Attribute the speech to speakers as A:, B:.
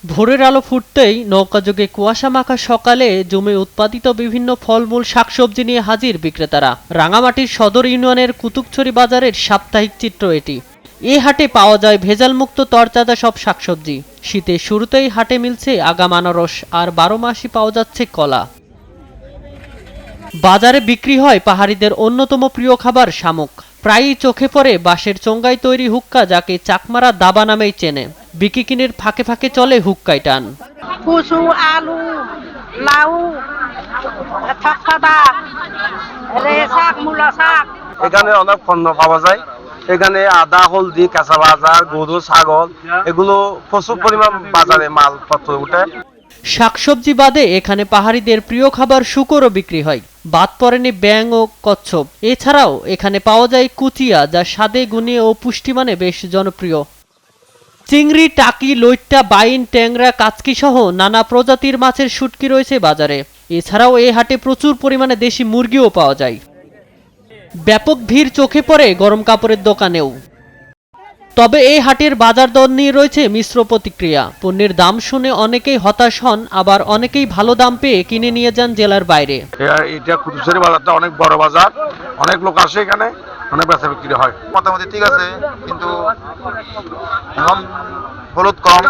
A: ভোরের আলো ফুটতেই নৌকাযোগে কুয়াশা মাখা সকালে জমে উৎপাদিত বিভিন্ন ফলমূল শাকসবজি নিয়ে হাজির বিক্রেতারা। রাঙামাটির সদর ইউনিয়নের কুতুকছড়ি বাজারের সাপ্তাহিক চিত্র এটি। এই হাটে পাওয়া যায় ভেজালমুক্ত তরতাজা সব শাকসবজি। শীতের শুরুতেই হাটে মিলছে আগাম আনারস, আর 12 মাসই পাওয়া যাচ্ছে কলা। বাজারে বিক্রি হয় পাহাড়িদের অন্যতম প্রিয় খাবার শামুক। প্রায়ই চোখে পড়ে বাঁশের চোঙ্গায় তৈরি হুক্কা, যাকে চাকমারা দাবা নামেই চেনে। বিকিকিনির ফাঁকে ফাঁকে চলে হুক্কাই টান।
B: কচু, আলু, লাউ, থকথদা, শাক, মূলা শাক।
C: এখানে অনেক পণ্য পাওয়া যায়। এখানে আদা, হলদি, কাঁচা বাজার, গরু, ছাগল এগুলো প্রচুর পরিমাণ বাজারে মালপত্র উঠে।
A: শাকসবজি বাদে এখানে পাহাড়িদের প্রিয় খাবার শুকরও বিক্রি হয়। বাদ পড়েনি ব্যাঙ ও কচ্ছপ। এছাড়াও এখানে পাওয়া যায় কুচিয়া, যা স্বাদে গুণে ও পুষ্টিমানে বেশ জনপ্রিয়। চিংড়ি, টাকি, লইট্টা, বাইন, ট্যাংরা, কাচকি সহ নানা প্রজাতির মাছের শুটকি রয়েছে বাজারে। এছাড়াও এই হাটে প্রচুর পরিমাণে দেশি মুরগিও পাওয়া যায়। ব্যাপক ভিড় চোখে পড়ে গরম কাপড়ের দোকানেও। তবে এই হাটের বাজার দর নিয়ে রয়েছে মিশ্র প্রতিক্রিয়া। পণ্যের দাম শুনে অনেকেই হতাশ হন, আবার অনেকেই ভালো দাম পেয়ে কিনে নিয়ে যান জেলার বাইরে।
C: এটা কুতুবছড়ি বাজারটা অনেক বড় বাজার, অনেক লোক আসে এখানে, অনেক বেচা বিক্রি হয়।
D: মোটামুটি ঠিক আছে, কিন্তু এখন হলুদ কম।